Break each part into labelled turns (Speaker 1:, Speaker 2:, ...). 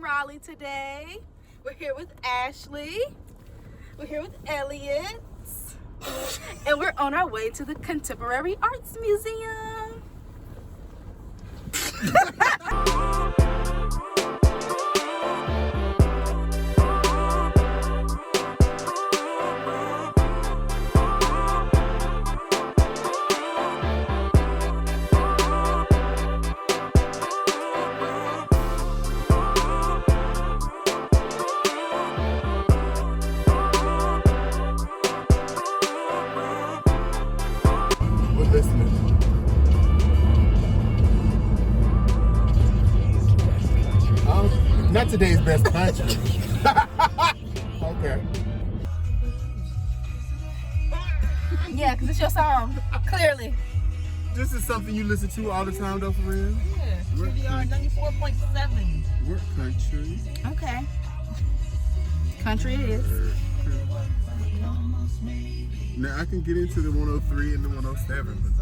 Speaker 1: Raleigh today. We're here with Ashley. We're here with Elliot. And we're on our way to the Contemporary Arts Museum.
Speaker 2: We're listening. Not today's best country. Okay.
Speaker 1: Yeah, because it's your song, clearly.
Speaker 2: This is something you listen to all the time, though, for real?
Speaker 3: Yeah, TVR 94.7.
Speaker 2: We're country.
Speaker 1: Okay. Country it is.
Speaker 2: Now, I can get into the 103 and the 107, but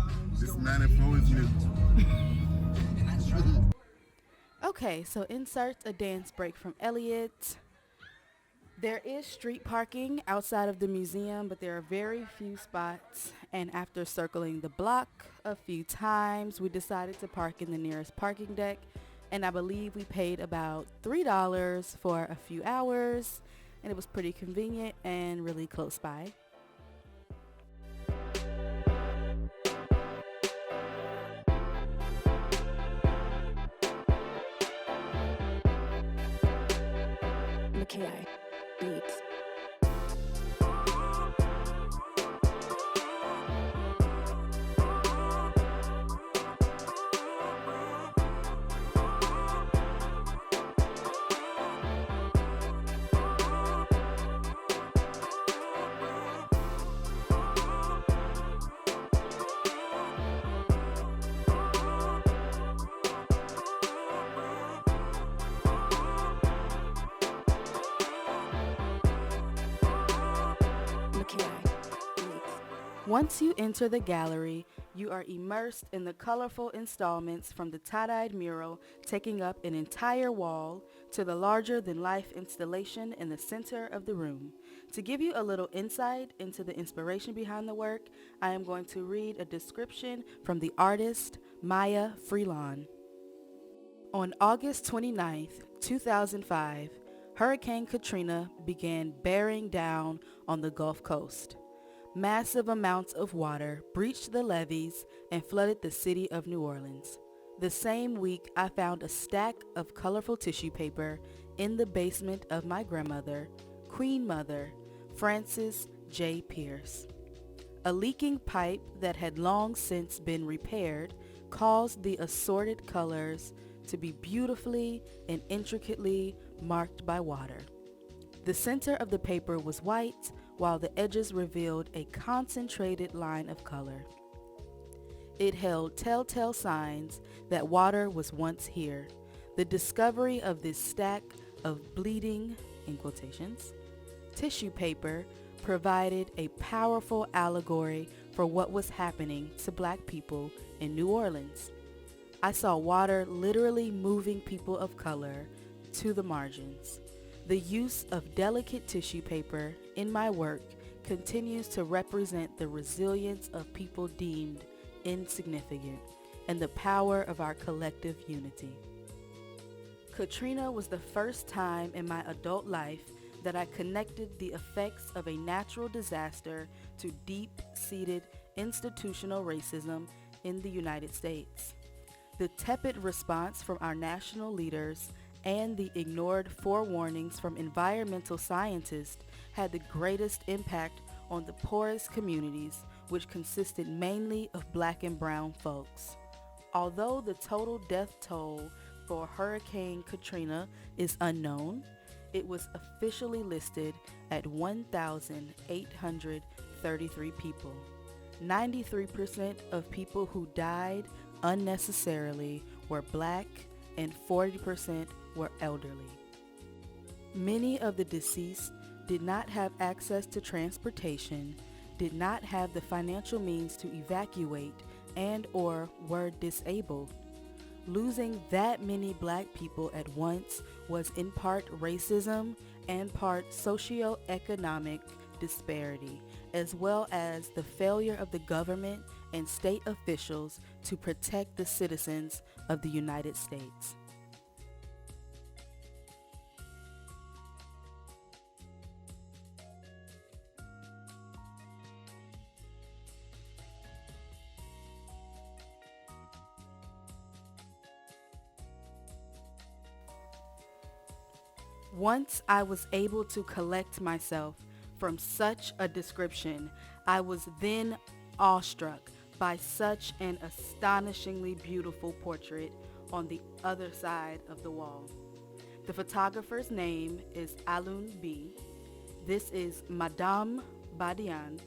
Speaker 2: this 94 is new.
Speaker 1: Okay, so insert a dance break from Elliot. There is street parking outside of the museum, but there are very few spots. And after circling the block a few times, we decided to park in the nearest parking deck. And I believe we paid about $3 for a few hours. And it was pretty convenient and really close by.
Speaker 4: McKay Beats.
Speaker 1: Once you enter the gallery, you are immersed in the colorful installments from the tie-dyed mural taking up an entire wall to the larger-than-life installation in the center of the room. To give you a little insight into the inspiration behind the work, I am going to read a description from the artist Maya Freelon. On August 29th, 2005, Hurricane Katrina began bearing down on the Gulf Coast. Massive amounts of water breached the levees and flooded the city of New Orleans. The same week, I found a stack of colorful tissue paper in the basement of my grandmother, Queen Mother, Frances J. Pierce. A leaking pipe that had long since been repaired caused the assorted colors to be beautifully and intricately marked by water. The center of the paper was white, while the edges revealed a concentrated line of color. It held telltale signs that water was once here. The discovery of this stack of bleeding, in quotations, tissue paper provided a powerful allegory for what was happening to Black people in New Orleans. I saw water literally moving people of color to the margins. The use of delicate tissue paper in my work continues to represent the resilience of people deemed insignificant and the power of our collective unity. Katrina was the first time in my adult life that I connected the effects of a natural disaster to deep-seated institutional racism in the United States. The tepid response from our national leaders and the ignored forewarnings from environmental scientists had the greatest impact on the poorest communities, which consisted mainly of Black and brown folks. Although the total death toll for Hurricane Katrina is unknown, it was officially listed at 1,833 people. 93% of people who died unnecessarily were Black and 40% were elderly. Many of the deceased did not have access to transportation, did not have the financial means to evacuate, and or were disabled. Losing that many black people at once was in part racism and part socioeconomic disparity, as well as the failure of the government and state officials to protect the citizens of the United States. Once I was able to collect myself from such a description, I was then awestruck by such an astonishingly beautiful portrait on the other side of the wall. The photographer's name is Alun B. This is Madame Badian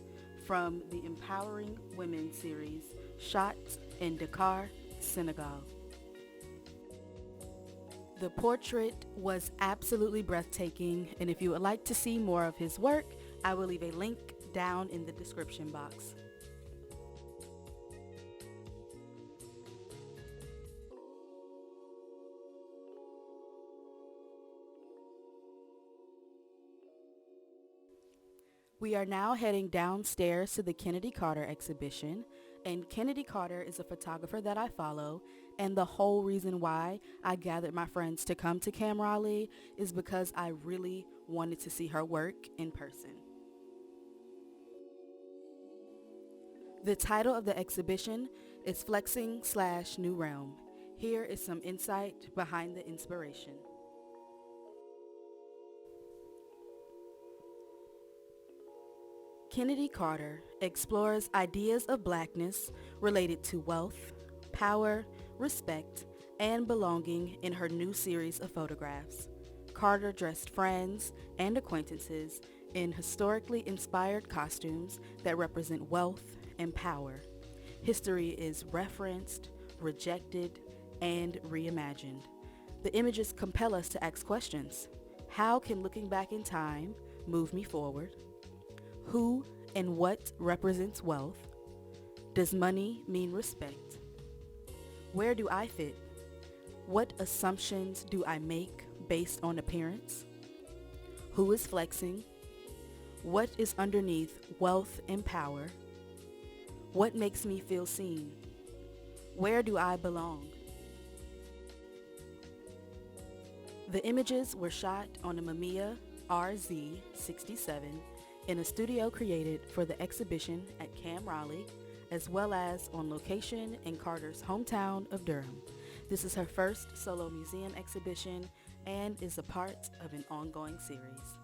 Speaker 1: from the Empowering Women series, shot in Dakar, Senegal. The portrait was absolutely breathtaking, and if you would like to see more of his work, I will leave a link down in the description box. We are now heading downstairs to the Kennedy Carter exhibition, and Kennedy Carter is a photographer that I follow, and the whole reason why I gathered my friends to come to Cam Raleigh is because I really wanted to see her work in person. The title of the exhibition is Flexing/New Realm. Here is some insight behind the inspiration. Kennedy Carter explores ideas of blackness related to wealth, power, respect, and belonging in her new series of photographs. Carter dressed friends and acquaintances in historically inspired costumes that represent wealth and power. History is referenced, rejected, and reimagined. The images compel us to ask questions. How can looking back in time move me forward? Who and what represents wealth? Does money mean respect? Where do I fit? What assumptions do I make based on appearance? Who is flexing? What is underneath wealth and power? What makes me feel seen? Where do I belong? The images were shot on a Mamiya RZ67 in a studio created for the exhibition at Cam Raleigh, as well as on location in Carter's hometown of Durham. This is her first solo museum exhibition and is a part of an ongoing series.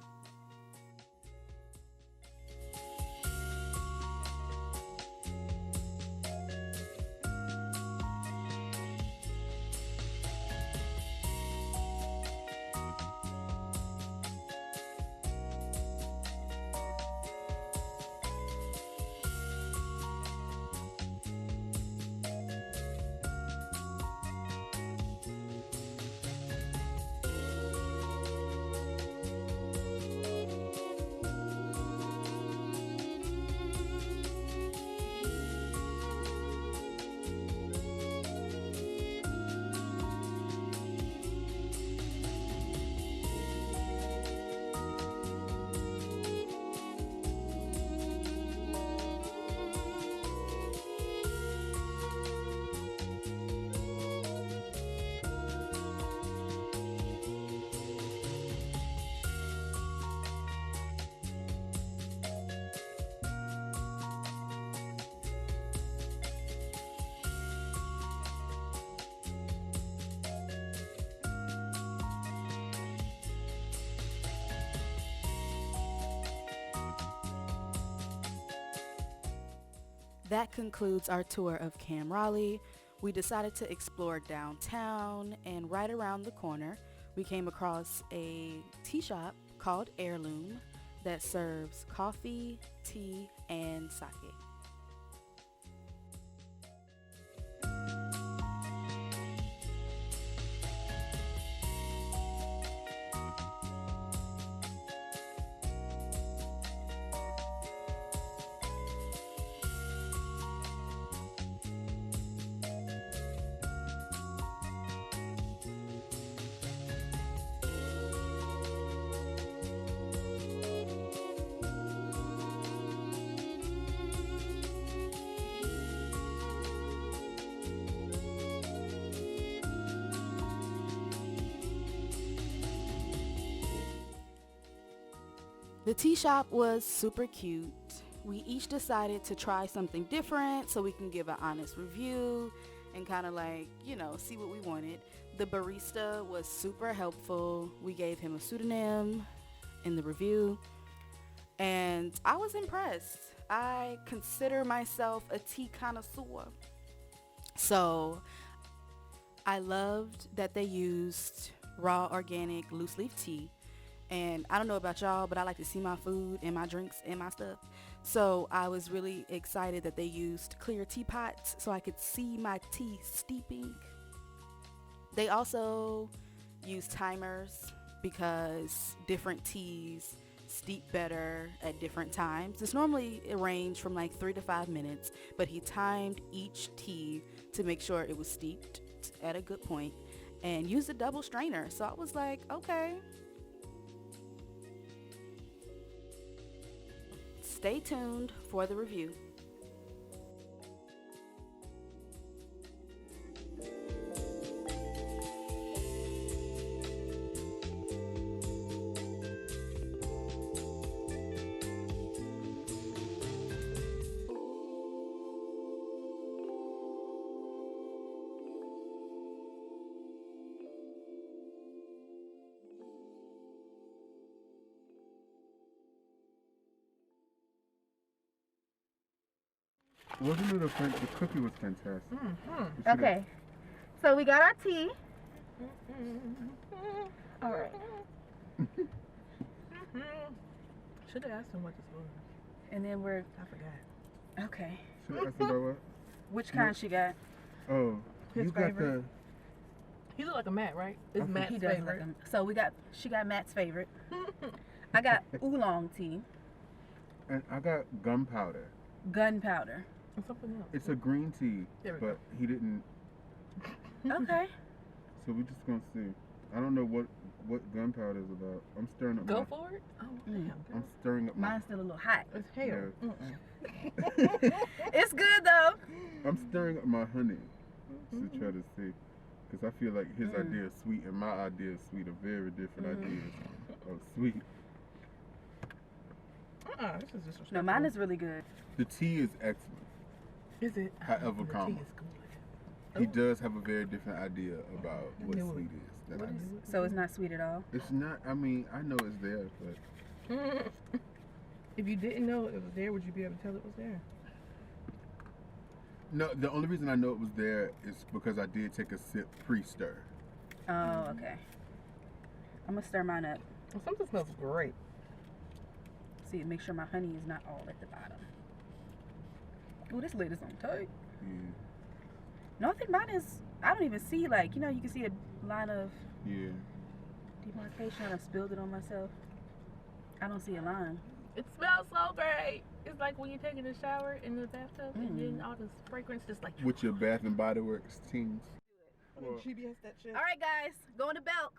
Speaker 1: That concludes our tour of Cam Raleigh. We decided to explore downtown, and right around the corner, we came across a tea shop called Heirloom that serves coffee, tea, and sake. The tea shop was super cute. We each decided to try something different so we can give an honest review and kind of like, see what we wanted. The barista was super helpful. We gave him a pseudonym in the review, and I was impressed. I consider myself a tea connoisseur. So I loved that they used raw organic loose leaf tea. And I don't know about y'all, but I like to see my food and my drinks and my stuff. So I was really excited that they used clear teapots so I could see my tea steeping. They also used timers because different teas steep better at different times. It's normally a range from like 3 to 5 minutes, but he timed each tea to make sure it was steeped at a good point and used a double strainer. So I was like, okay. Stay tuned for the review.
Speaker 2: Wasn't it the cookie was fantastic.
Speaker 3: Mm-hmm.
Speaker 1: Okay, so we got our tea. All right.
Speaker 3: Should have asked him what this was.
Speaker 1: And then
Speaker 3: I forgot.
Speaker 1: okay.
Speaker 2: Should I ask about what?
Speaker 1: Which kind she got?
Speaker 2: Oh,
Speaker 3: His
Speaker 2: you got
Speaker 3: favorite. He look like a Matt, right? It's
Speaker 2: Okay.
Speaker 3: Matt's
Speaker 1: He does
Speaker 3: favorite.
Speaker 1: like 'em. So she got Matt's favorite. I got oolong tea,
Speaker 2: and I got gunpowder.
Speaker 1: gunpowder.
Speaker 3: And something else.
Speaker 2: It's a green tea,
Speaker 3: There we
Speaker 2: but he didn't.
Speaker 1: Okay.
Speaker 2: So we just gonna see. I don't know what gunpowder is about. I'm stirring up.
Speaker 3: Go for it. Oh, damn.
Speaker 2: I'm
Speaker 3: Girl.
Speaker 2: stirring up.
Speaker 1: Mine's still a little hot.
Speaker 3: It's hell.
Speaker 2: Yeah.
Speaker 1: It's good though.
Speaker 2: I'm stirring up my honey to try to see, because I feel like his idea is sweet and my idea is sweet are very different ideas of sweet.
Speaker 3: This is disrespectful.
Speaker 1: No, mine is really good.
Speaker 2: The tea is excellent.
Speaker 3: Is it?
Speaker 2: However,
Speaker 3: The
Speaker 2: comma.
Speaker 3: tea is good.
Speaker 2: He does have a very different idea about what
Speaker 3: knew it.
Speaker 2: sweet is. Than I do.
Speaker 1: So it's not sweet at all.
Speaker 2: It's not. I mean, I know it's there, but
Speaker 3: If you didn't know it was there, would you be able to tell it was there?
Speaker 2: no. The only reason I know it was there is because I did take a sip pre-stir.
Speaker 1: Oh, okay. I'm gonna stir mine up.
Speaker 3: Well, something smells great.
Speaker 1: See, make sure my honey is not all at the bottom. Oh, this lid is on tight.
Speaker 2: Yeah.
Speaker 1: No, I think mine is. I don't even see like you can see a line of
Speaker 2: Yeah.
Speaker 1: demarcation. I spilled it on myself. I don't see a line.
Speaker 3: It smells so great. It's like when you're taking a shower in the bathtub and then all this fragrance just like.
Speaker 2: With your Bath and Body Works teams.
Speaker 3: Well, GBS that shit.
Speaker 1: All right, guys, going to Belk.